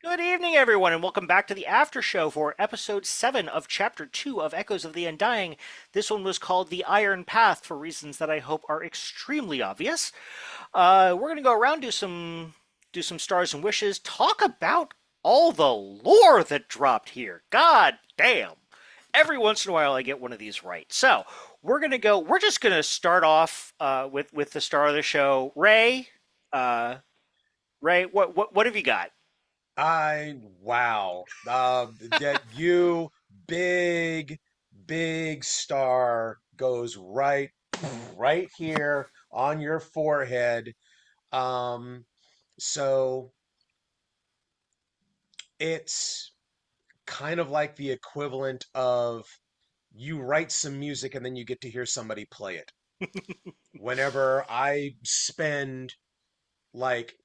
Good evening, everyone, and welcome back to the after show for episode 7 of chapter 2 of Echoes of the Undying. This one was called The Iron Path for reasons that I hope are extremely obvious. We're going to go around, do some stars and wishes, talk about all the lore that dropped here. God damn. Every once in a while I get one of these right. So, we're just going to start off with the star of the show. Uh, Ray, what have you got? Wow. That you big, big star goes right here on your forehead. Um, so it's kind of like the equivalent of you write some music and then you get to hear somebody play it. Whenever I spend like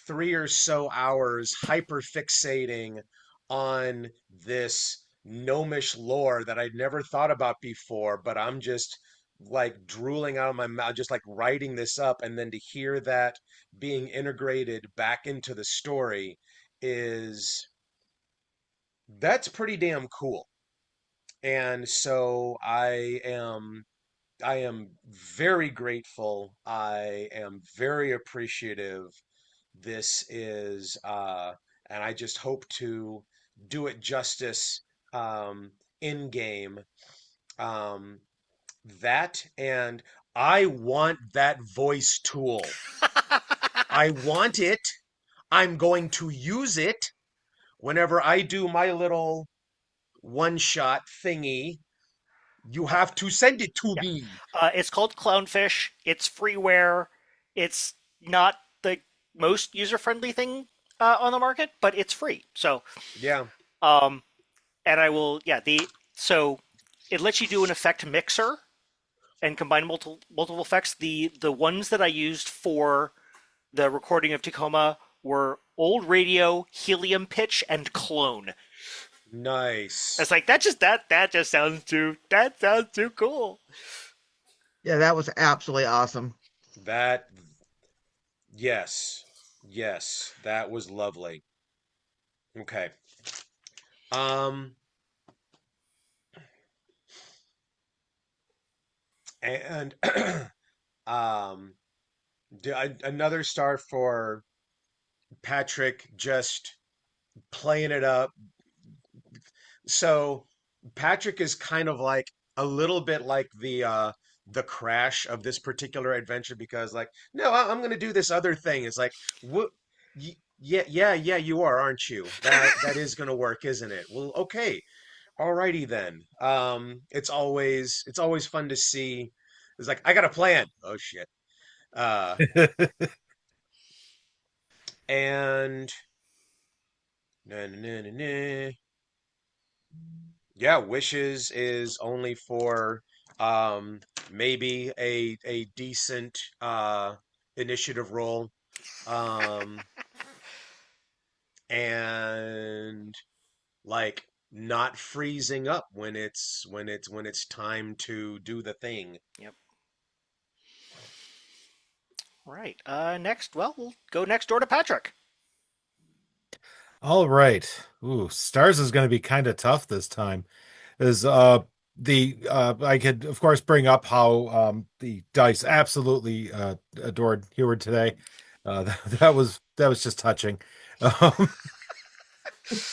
3 or so hours hyper fixating on this gnomish lore that I'd never thought about before, but I'm just like drooling out of my mouth, just like writing this up, and then to hear that being integrated back into the story is that's pretty damn cool. And so I am very grateful. I am very appreciative. This is, and I just hope to do it justice in game. Um, that and I want that voice tool. I want it. I'm going to use it whenever I do my little one shot thingy. You have to send it to Yeah. me. It's called Clownfish. It's freeware. It's not the most user-friendly thing on the market, but it's free. Yeah. Um, and I will, yeah, so it lets you do an effect mixer and combine multiple effects. The ones that I used for the recording of Tacoma were old radio, helium pitch, and clone. Nice. It's like that just sounds too cool. Yeah, that was absolutely awesome. That, yes. Yes, that was lovely. Okay. Um, and um, another star for Patrick just playing it up. So Patrick is kind of like a little bit like the crash of this particular adventure because like, no, I'm gonna do this other thing. It's like, what? Yeah, yeah, yeah, you are, aren't you? That is gonna work, isn't it? Well, okay. Alrighty then. It's always fun to see. It's like I got a plan. Oh shit. Uh, and nah, nah, nah, nah, nah. Yeah, wishes is only for maybe a decent initiative roll. Um, and like not freezing up when it's time to do the thing. Yep. Right. Next, well, we'll go next door to Patrick. All right. Ooh, stars is going to be kind of tough this time. Is the I could of course bring up how the dice absolutely adored Heward today. That was just touching. Um,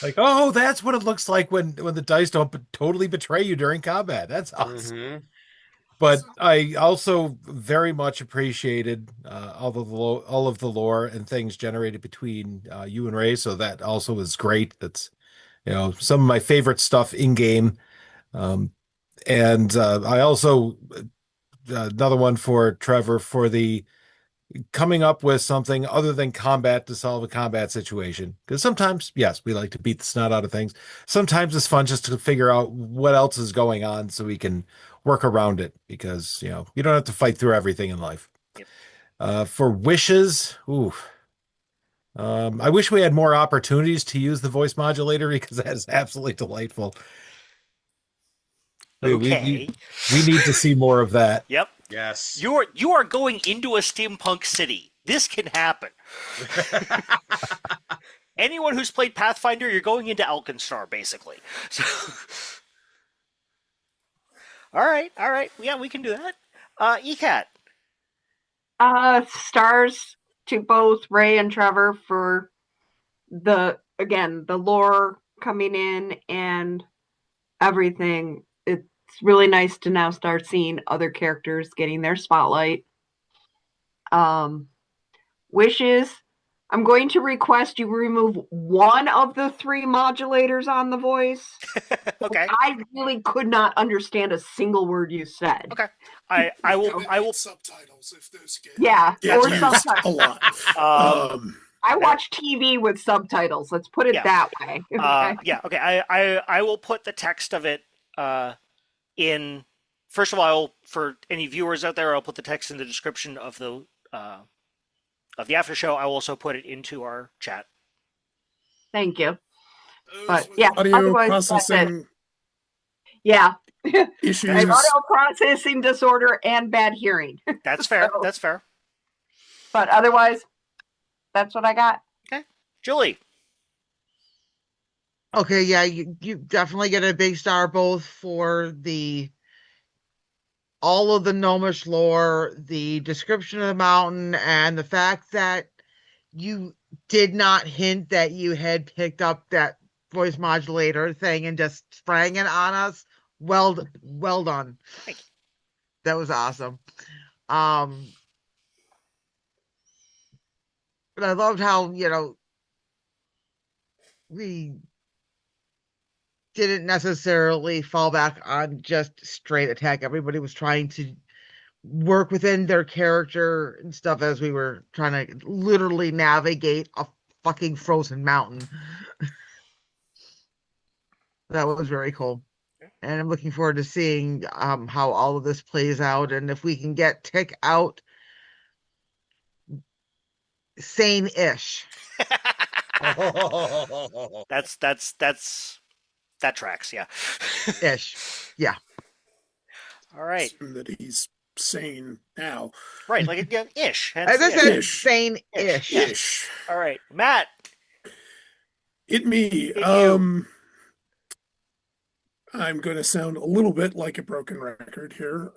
like, oh, that's what it looks like when the dice don't totally betray you during combat. That's awesome. Mm-hmm. But I also very much appreciated all of the lore and things generated between you and Ray. So that also was great. That's some of my favorite stuff in game. Um, and I also another one for Trevor for the coming up with something other than combat to solve a combat situation. Because sometimes, yes, we like to beat the snot out of things. Sometimes it's fun just to figure out what else is going on so we can work around it. Because you don't have to fight through everything in life. Yep. For wishes, ooh. I wish we had more opportunities to use the voice modulator because that is absolutely delightful. We Okay. we need to see more of that. Yep. Yes. You are going into a steampunk city. This can happen. anyone who's played Pathfinder, you're going into Alkenstar, basically. So, all right. Yeah, we can do that. ECAT. Stars to both Ray and Trevor for the lore coming in and everything. It's really nice to now start seeing other characters getting their spotlight. Wishes. I'm going to request you remove one of the 3 modulators on the voice. Okay. I really could not understand a single word you said. Okay. I will subtitles if those get or used subtitles. a lot. I watch TV with subtitles. Let's put it that way. Okay? Okay. I will put the text of it in. First of all, for any viewers out there, I'll put the text in the description of the after show. I will also put it into our chat. Thank you. Those But with yeah, audio otherwise, processing yeah. issues. I have audio processing disorder and bad hearing. That's fair. So- That's fair. But otherwise, that's what I got. Okay. Julie. Okay, yeah, you definitely get a big star both for all of the gnomish lore, the description of the mountain, and the fact that you did not hint that you had picked up that voice modulator thing and just sprang it on us. Well done. Thank you. That was awesome. But I loved how, we didn't necessarily fall back on just straight attack. Everybody was trying to work within their character and stuff as we were trying to literally navigate a fucking frozen mountain. That was very cool. And I'm looking forward to seeing how all of this plays out, and if we can get Tick out sane-ish. That tracks, yeah. Ish. Yeah. All right. Assume that he's sane now. Right, like ish. As I said, Ish. sane-ish. Ish. All right, Matt. Me. You. I'm going to sound a little bit like a broken record here.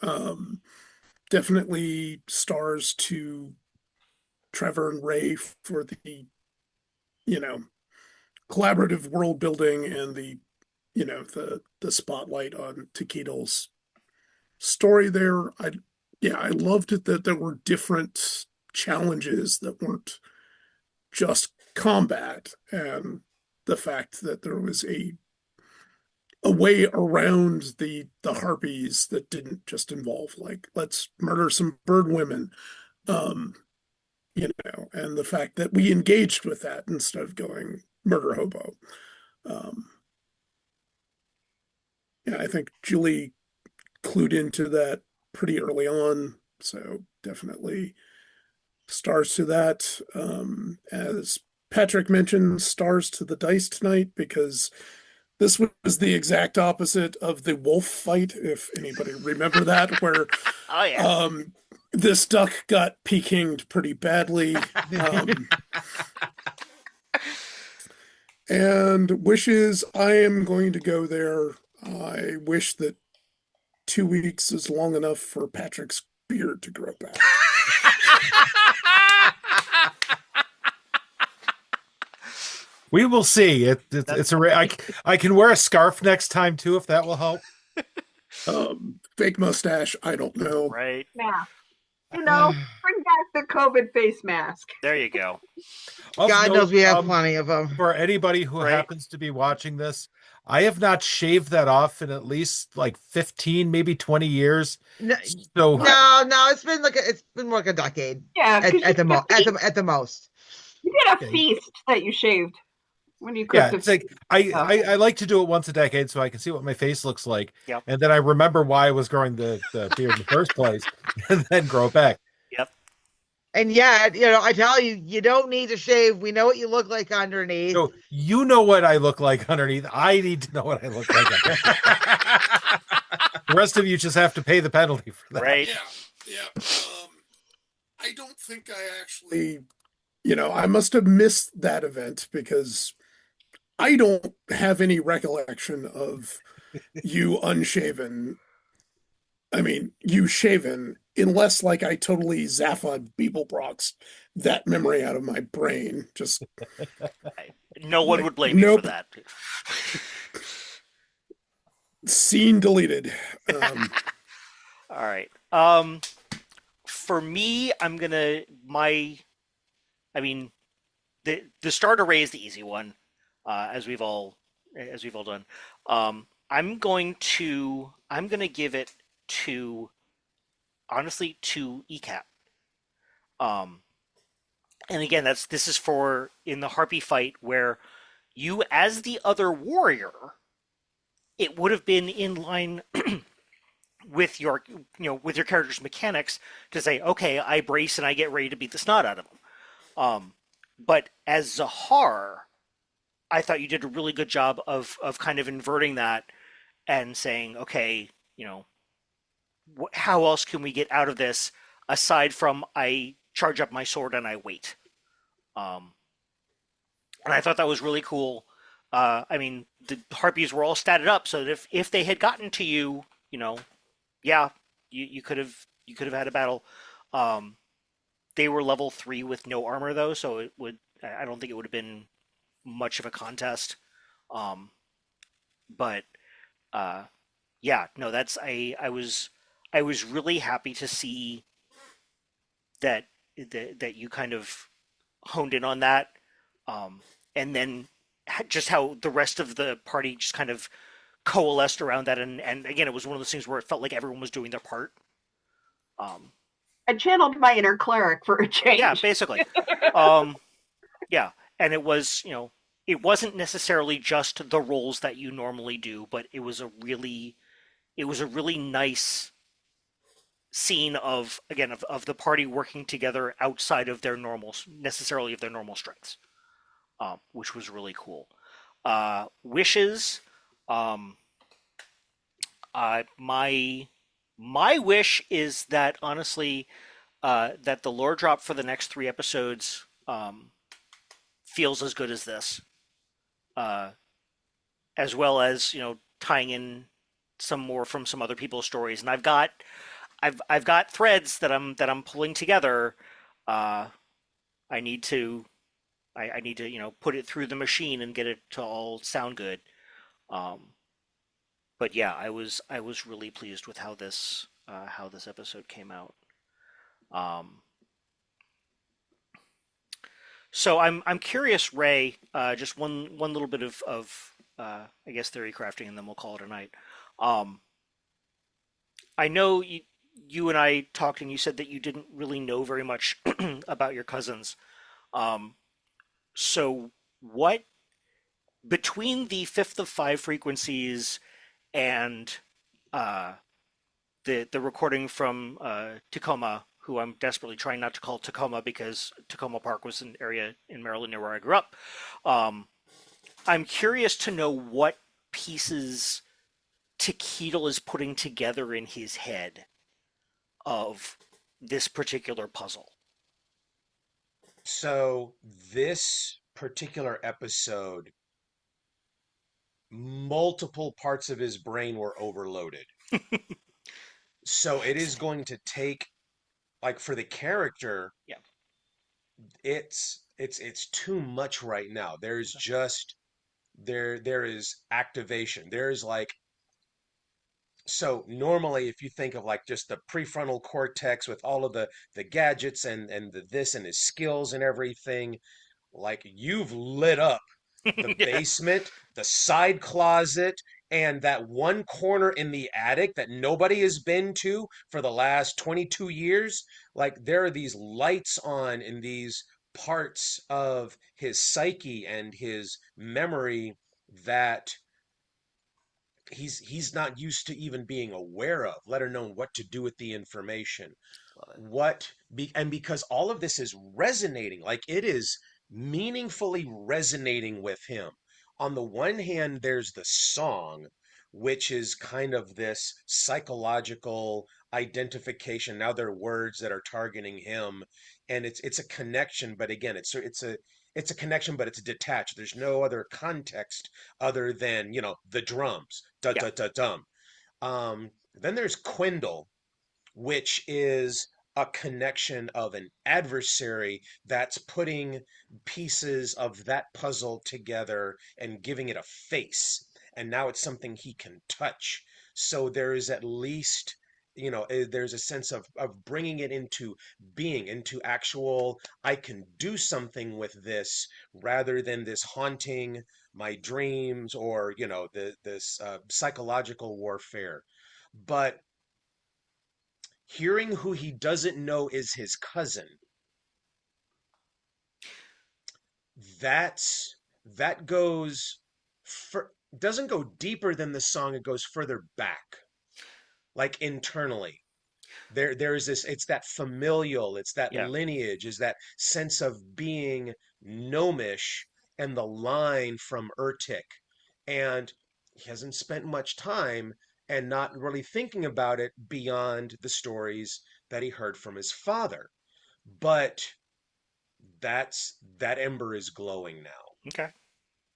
Definitely stars to Trevor and Ray for the, collaborative world building and the spotlight on Takedo's story there. I loved it that there were different challenges that weren't just combat, and the fact that there was a way around the harpies that didn't just involve like, let's murder some bird women, and the fact that we engaged with that instead of going murder hobo. I think Julie clued into that pretty early on, so definitely stars to that. As Patrick mentioned, stars to the dice tonight, because this was the exact opposite of the wolf fight, if anybody remember that, where Oh yeah. this duck got Pekinged pretty badly. And wishes, I am going to go there. I wish that 2 weeks is long enough for Patrick's beard to grow back. We will see. It's I can wear a scarf next time too, if that will help. Fake mustache, I don't know. Right. Yeah. Bring back the COVID face mask. There you go. God knows we have plenty of them. For anybody who happens to be watching this, I have not shaved that off in at least like 15, maybe 20 years. No, So no, it's been more like a decade. Yeah, at the most. You did a feast that you shaved when you cooked. yeah, it's like I like to do it once a decade so I can see what my face looks like. Yep. And then I remember why I was growing the beard in the first place, and then grow it back. Yep. And yet, I tell you, you don't need to shave. We know what you look like underneath. So you know what I look like underneath. I need to know what I look like underneath. The rest of you just have to pay the penalty for that. Right. Yeah. I don't think I actually I must have missed that event because I don't have any recollection of you unshaven. I mean, you shaven, unless like I totally Zaphod Beeblebrox that memory out of my brain. Just No one like, would blame you for nope, that. scene deleted. All right. For me, I mean, the start array is the easy one, as we've all done. I'm gonna give it to honestly to ECAP. Um, and again, this is for in the Harpy fight where you as the other warrior, it would have been in line with with your character's mechanics to say, okay, I brace and I get ready to beat the snot out of him. But as Zahar, I thought you did a really good job of kind of inverting that and saying, okay, you know, how else can we get out of this aside from I charge up my sword and I wait. Um, and I thought that was really cool. I mean, the harpies were all statted up, so that if they had gotten to you, yeah, you could have had a battle. Um, they were level 3 with no armor though, so I don't think it would have been much of a contest. Um, but uh, yeah, no, I was really happy to see that that you kind of honed in on that, um, and then just how the rest of the party just kind of coalesced around that, and again, it was one of those things where it felt like everyone was doing their part. Um, I channeled my inner cleric for a yeah, change. basically. Um, yeah, and it was it wasn't necessarily just the roles that you normally do, but it was a really nice scene of again of the party working together outside of their normal necessarily of their normal strengths, which was really cool. Wishes, um, my wish is that honestly, that the lore drop for the next 3 episodes feels as good as this, uh, as well as tying in some more from some other people's stories. And I've got threads that I'm pulling together. Uh, I need to I need to put it through the machine and get it to all sound good. Um, but yeah, I was really pleased with how this episode came out. Um, so I'm curious, Ray. Just one little bit of I guess theory crafting, and then we'll call it a night. Um, I know you and I talked, and you said that you didn't really know very much about your cousins. Um, so what between the fifth of five frequencies and uh, the recording from Tacoma, who I'm desperately trying not to call Tacoma because Tacoma Park was an area in Maryland near where I grew up. Um, I'm curious to know what pieces Takeedle is putting together in his head of this particular puzzle. So this particular episode, multiple parts of his brain were overloaded. So it is going to take, like, for the character, Yeah. it's too much right now. There's just there is activation. There's like, so normally if you think of like just the prefrontal cortex with all of the gadgets and the this and his skills and everything, like you've lit up the Yeah. basement, the side closet, and that one corner in the attic that nobody has been to for the last 22 years. Like there are these lights on in these parts of his psyche and his memory that he's not used to even being aware of, let alone what to do with the information. Love it. And because all of this is resonating, like it is meaningfully resonating with him. On the one hand, there's the song, which is kind of this psychological identification. Now they're words that are targeting him. and it's a connection, but again, it's a connection, but it's detached. There's no other context other than, the drums, da Yeah. da da dum. Then there's Quendyl, which is a connection of an adversary that's putting pieces of that puzzle together and giving it a face. And now it's something he can touch. So there is at least, there's a sense of bringing it into being, into actual, I can do something with this rather than this haunting my dreams or, this psychological warfare. But hearing who he doesn't know is his cousin, that's that goes doesn't go deeper than the song, it goes further back, like internally. There's this, it's that familial, it's that Yeah. lineage, is that sense of being gnomish, and the line from Ur'Tiik. And he hasn't spent much time and not really thinking about it beyond the stories that he heard from his father. But that ember is glowing now. Okay.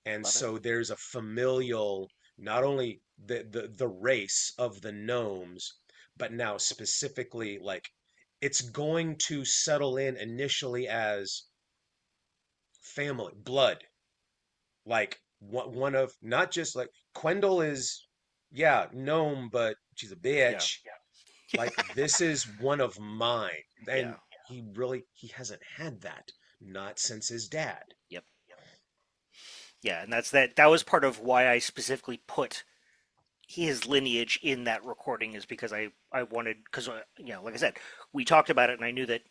And Love it. so there's a familial, not only the race of the gnomes, but now specifically, like, it's going to settle in initially as family, blood. Like one of, not just like Quendyl is, yeah, gnome, but she's a Yeah. bitch. Like, this is one of mine. Yeah. And he hasn't had that, not since his dad. Yep. Yeah, and that was part of why I specifically put his lineage in that recording, is because I wanted, because like I said, we talked about it and I knew that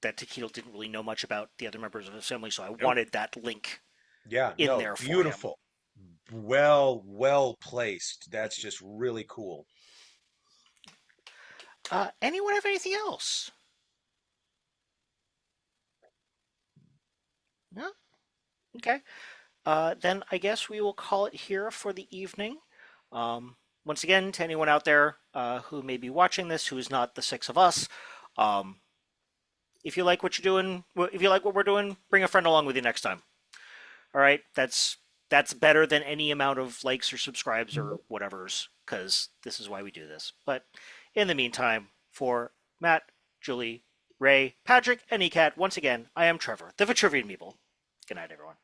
that Tequila didn't really know much about the other members of his family, so I wanted that link Yeah, in no, there for him. beautiful. Well placed. That's just really cool. Anyone have anything else? No? Okay. Then I guess we will call it here for the evening. Once again, to anyone out there who may be watching this, who is not the six of us, um, if you like what you're doing, if you like what we're doing, bring a friend along with you next time. All right, that's better than any amount of likes or subscribes or whatever's, because this is why we do this. But in the meantime, for Matt, Julie, Ray, Patrick, and ECAT, once again, I am Trevor, the Vitruvian Meeple. Good night, everyone.